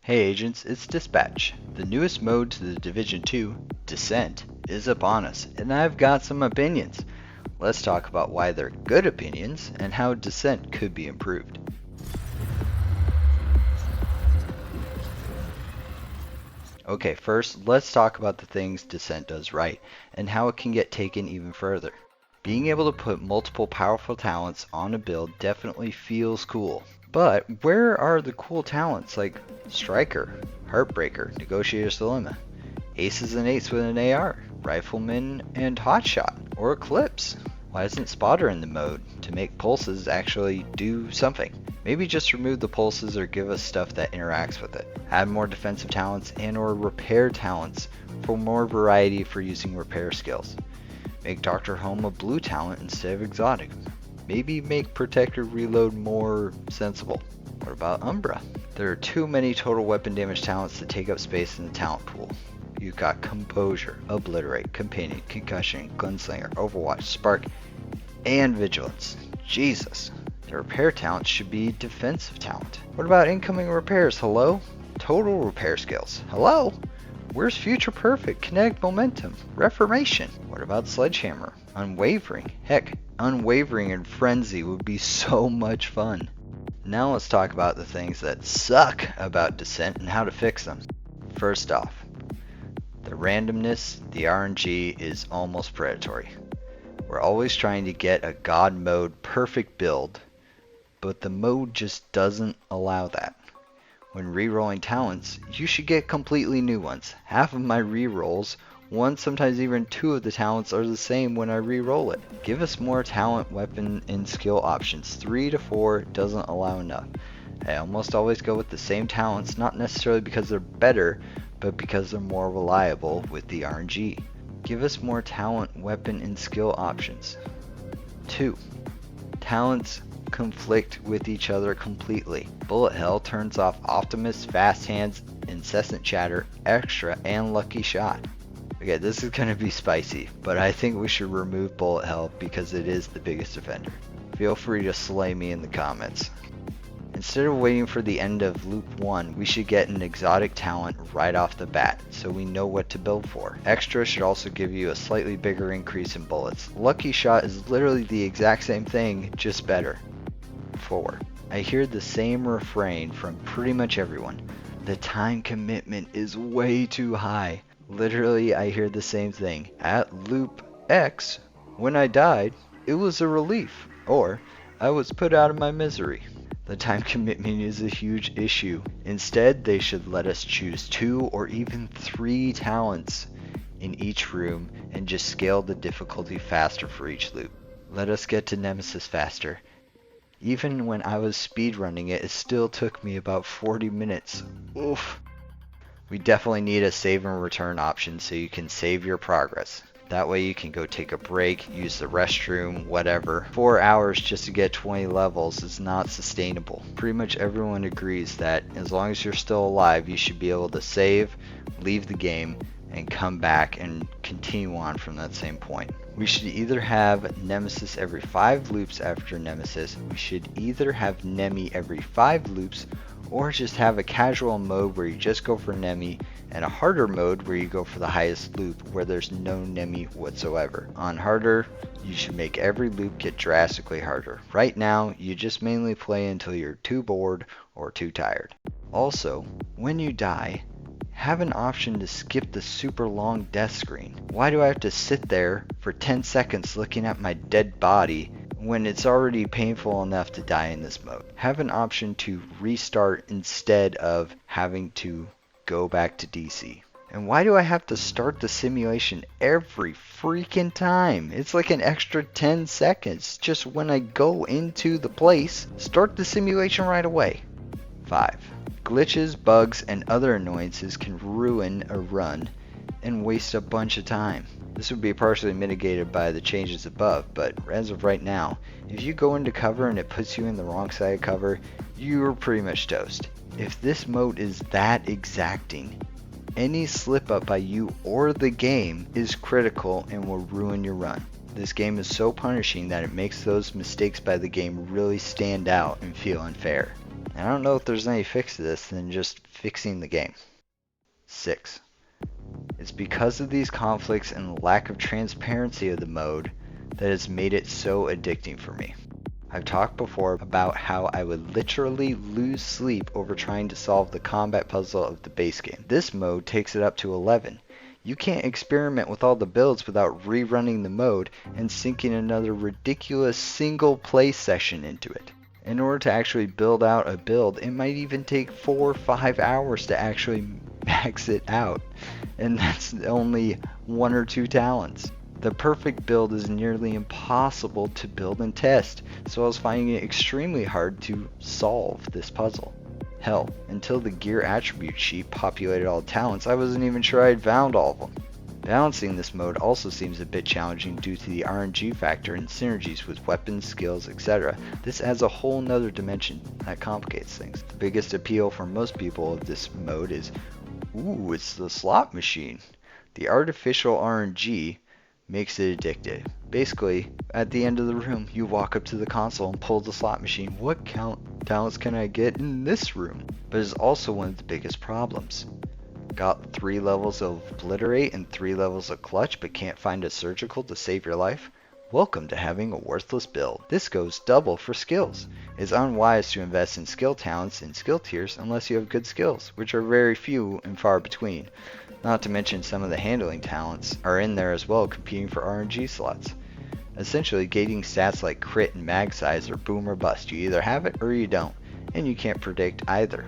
Hey agents, it's Dispatch. The newest mode to the Division 2, Descent, is upon us, and I've got some opinions. Let's talk about why they're good opinions and how Descent could be improved. Okay, first, let's talk about the things Descent does right, and how it can get taken even further. Being able to put multiple powerful talents on a build definitely feels cool. But where are the cool talents like Striker, Heartbreaker, Negotiator's Dilemma, Aces and Eights with an AR, Rifleman and Hotshot, or Eclipse? Why isn't Spotter in the mode to make pulses actually do something? Maybe just remove the pulses or give us stuff that interacts with it. Add more defensive talents and or repair talents for more variety for using repair skills. Make Dr. Home a blue talent instead of exotic. Maybe make Protector Reload more sensible. What about Umbra? There are too many total weapon damage talents to take up space in the talent pool. You've got Composure, Obliterate, Companion, Concussion, Gunslinger, Overwatch, Spark, and Vigilance. Jesus. The repair talent should be defensive talent. What about incoming repairs? Hello? Total repair skills. Hello? Where's Future Perfect, Kinetic Momentum, Reformation? What about Sledgehammer? Unwavering? Heck, Unwavering and Frenzy would be so much fun. Now let's talk about the things that suck about Descent and how to fix them. First off, the randomness, the RNG is almost predatory. We're always trying to get a God mode perfect build, but the mode just doesn't allow that. When re-rolling talents, you should get completely new ones. Half of my re-rolls, one, sometimes even two of the talents are the same when I re-roll it. Give us more talent, weapon, and skill options. 3 to 4 doesn't allow enough. I almost always go with the same talents, not necessarily because they're better, but because they're more reliable with the RNG. Give us more talent, weapon, and skill options. 2. Talents conflict with each other completely. Bullet Hell turns off Optimist, Fast Hands, Incessant Chatter, Extra, and Lucky Shot. Okay, this is going to be spicy, but I think we should remove Bullet Hell because it is the biggest offender. Feel free to slay me in the comments. Instead of waiting for the end of Loop 1, we should get an exotic talent right off the bat, so we know what to build for. Extra should also give you a slightly bigger increase in bullets. Lucky Shot is literally the exact same thing, just better. 4. I hear the same refrain from pretty much everyone. The time commitment is way too high. Literally, I hear the same thing. At Loop X, when I died, it was a relief, or I was put out of my misery. The time commitment is a huge issue. Instead, they should let us choose 2 or even 3 talents in each room and just scale the difficulty faster for each loop. Let us get to Nemesis faster. Even when I was speedrunning it, it still took me about 40 minutes. Oof. We definitely need a save and return option so you can save your progress. That way you can go take a break, use the restroom, whatever. 4 hours just to get 20 levels is not sustainable. Pretty much everyone agrees that as long as you're still alive, you should be able to save, leave the game, and come back and continue on from that same point. We should either have Nemesis every 5 loops after Nemesis, we should either have Nemi every 5 loops, or just have a casual mode where you just go for Nemi, and a harder mode where you go for the highest loop where there's no Nemi whatsoever. On harder, you should make every loop get drastically harder. Right now, you just mainly play until you're too bored or too tired. Also, when you die, have an option to skip the super long death screen. Why do I have to sit there for 10 seconds looking at my dead body when it's already painful enough to die in this mode? Have an option to restart instead of having to go back to DC. And why do I have to start the simulation every freaking time? It's like an extra 10 seconds just when I go into the place. Start the simulation right away. 5. Glitches, bugs, and other annoyances can ruin a run and waste a bunch of time. This would be partially mitigated by the changes above, but as of right now, if you go into cover and it puts you in the wrong side of cover, you're pretty much toast. If this mode is that exacting, any slip up by you or the game is critical and will ruin your run. This game is so punishing that it makes those mistakes by the game really stand out and feel unfair. And I don't know if there's any fix to this than just fixing the game. 6. It's because of these conflicts and the lack of transparency of the mode that has made it so addicting for me. I've talked before about how I would literally lose sleep over trying to solve the combat puzzle of the base game. This mode takes it up to 11. You can't experiment with all the builds without rerunning the mode and sinking another ridiculous single play session into it. In order to actually build out a build, it might even take 4 or 5 hours to actually max it out, and that's only 1 or 2 talents. The perfect build is nearly impossible to build and test, so I was finding it extremely hard to solve this puzzle. Hell, until the gear attribute sheet populated all the talents, I wasn't even sure I had found all of them. Balancing this mode also seems a bit challenging due to the RNG factor and synergies with weapons, skills, etc. This adds a whole nother dimension that complicates things. The biggest appeal for most people of this mode is, ooh, it's the slot machine. The artificial RNG makes it addictive. Basically, at the end of the room, you walk up to the console and pull the slot machine. What talents can I get in this room? But it's also one of the biggest problems. Got 3 levels of Obliterate and 3 levels of Clutch, but can't find a Surgical to save your life? Welcome to having a worthless build. This goes double for skills. It's unwise to invest in skill talents and skill tiers unless you have good skills, which are very few and far between. Not to mention some of the handling talents are in there as well, competing for RNG slots. Essentially, gating stats like crit and mag size are boom or bust. You either have it or you don't, and you can't predict either.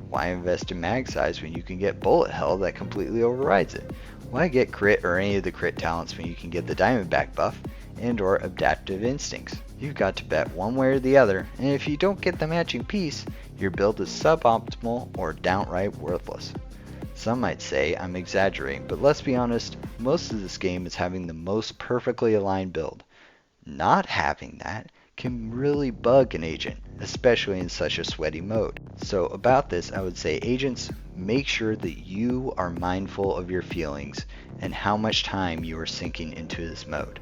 Why invest in mag size when you can get bullet hell that completely overrides it? Why get crit or any of the crit talents when you can get the diamondback buff and or adaptive instincts? You've got to bet one way or the other, and if you don't get the matching piece, your build is suboptimal or downright worthless. Some might say I'm exaggerating, but let's be honest, most of this game is having the most perfectly aligned build. Not having that can really bug an agent, especially in such a sweaty mode. So about this, I would say, agents, make sure that you are mindful of your feelings and how much time you are sinking into this mode.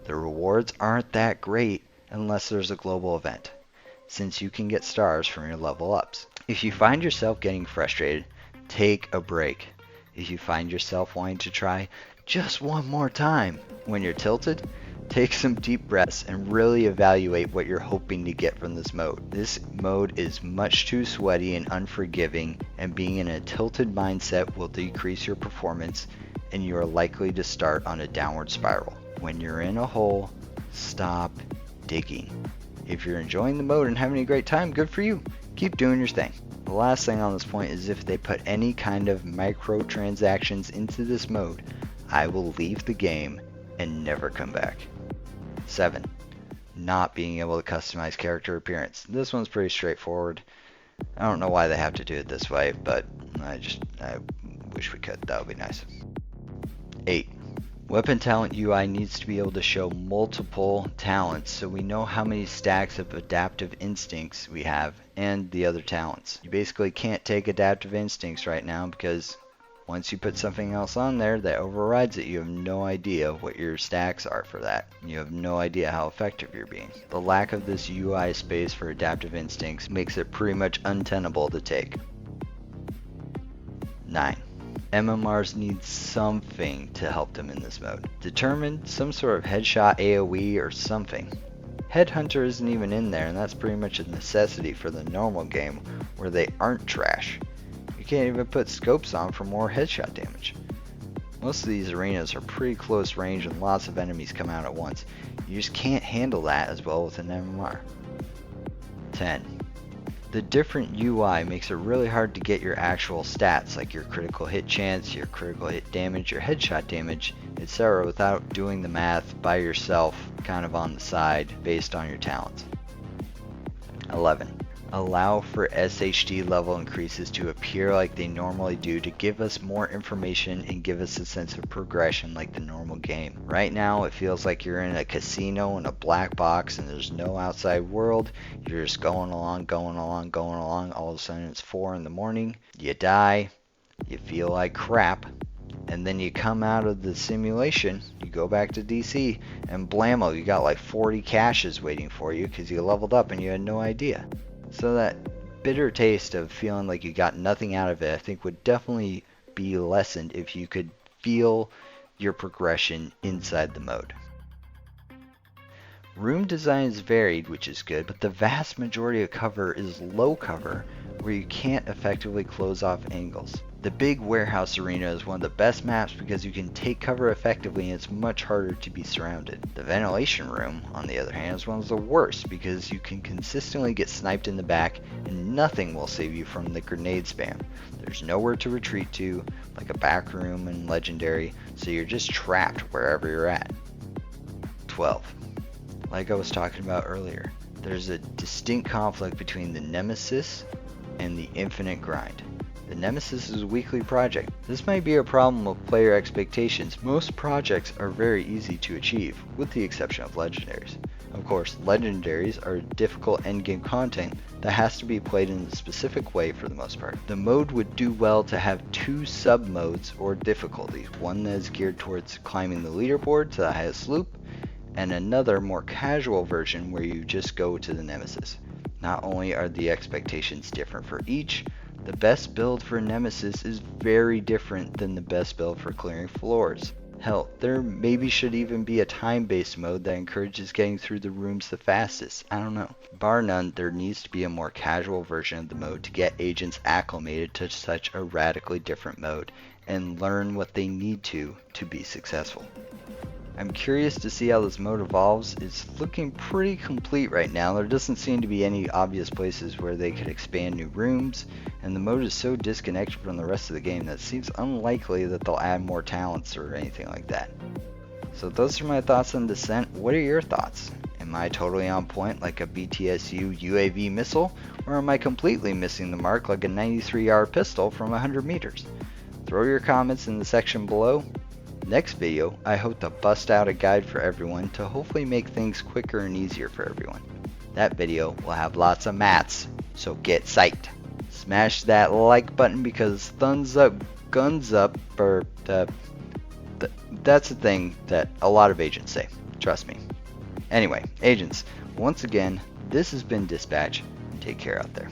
The rewards aren't that great unless there's a global event, since you can get stars from your level ups. If you find yourself getting frustrated, take a break. If you find yourself wanting to try just one more time when you're tilted, take some deep breaths and really evaluate what you're hoping to get from this mode. This mode is much too sweaty and unforgiving, and being in a tilted mindset will decrease your performance and you are likely to start on a downward spiral. When you're in a hole, stop digging. If you're enjoying the mode and having a great time, good for you. Keep doing your thing. The last thing on this point is if they put any kind of microtransactions into this mode, I will leave the game and never come back. 7. Not being able to customize character appearance. This one's pretty straightforward. I don't know why they have to do it this way, but I wish we could. That would be nice. 8. Weapon talent UI needs to be able to show multiple talents so we know how many stacks of adaptive instincts we have and the other talents. You basically can't take adaptive instincts right now because once you put something else on there that overrides it, you have no idea what your stacks are for that. You have no idea how effective you're being. The lack of this UI space for adaptive instincts makes it pretty much untenable to take. 9. MMRs need something to help them in this mode. Determine some sort of headshot AoE or something. Headhunter isn't even in there, and that's pretty much a necessity for the normal game where they aren't trash. You can't even put scopes on for more headshot damage. Most of these arenas are pretty close range and lots of enemies come out at once. You just can't handle that as well with an MMR. 10. The different UI makes it really hard to get your actual stats like your critical hit chance, your critical hit damage, your headshot damage, etc. without doing the math by yourself kind of on the side based on your talents. 11. Allow for SHD level increases to appear like they normally do to give us more information and give us a sense of progression like the normal game. Right now it feels like you're in a casino in a black box and there's no outside world. You're just going along. All of a sudden it's 4 in the morning. You die. You feel like crap. And then you come out of the simulation, you go back to DC, and blammo, you got like 40 caches waiting for you because you leveled up and you had no idea. So that bitter taste of feeling like you got nothing out of it, I think would definitely be lessened if you could feel your progression inside the mode. Room design is varied, which is good, but the vast majority of cover is low cover where you can't effectively close off angles. The big warehouse arena is one of the best maps because you can take cover effectively and it's much harder to be surrounded. The ventilation room, on the other hand, is one of the worst because you can consistently get sniped in the back and nothing will save you from the grenade spam. There's nowhere to retreat to, like a back room in Legendary, so you're just trapped wherever you're at. 12. Like I was talking about earlier, there's a distinct conflict between the Nemesis and the Infinite Grind. The Nemesis is a weekly project. This might be a problem with player expectations. Most projects are very easy to achieve, with the exception of Legendaries. Of course, Legendaries are difficult endgame content that has to be played in a specific way for the most part. The mode would do well to have two sub-modes or difficulties, one that is geared towards climbing the leaderboard to the highest loop, and another more casual version where you just go to the Nemesis. Not only are the expectations different for each, the best build for Nemesis is very different than the best build for clearing floors. Hell, there maybe should even be a time-based mode that encourages getting through the rooms the fastest. I don't know. Bar none, there needs to be a more casual version of the mode to get agents acclimated to such a radically different mode and learn what they need to be successful. I'm curious to see how this mode evolves. It's looking pretty complete right now. There doesn't seem to be any obvious places where they could expand new rooms, and the mode is so disconnected from the rest of the game that it seems unlikely that they'll add more talents or anything like that. So those are my thoughts on Descent. What are your thoughts? Am I totally on point like a BTSU UAV missile, or am I completely missing the mark like a 93-yard pistol from 100 meters? Throw your comments in the section below. Next video, I hope to bust out a guide for everyone to hopefully make things quicker and easier for everyone. That video will have lots of mats, so get psyched. Smash that like button because thumbs up, guns up, or that's a thing that a lot of agents say. Trust me. Anyway, agents, once again, this has been Dispatch, and take care out there.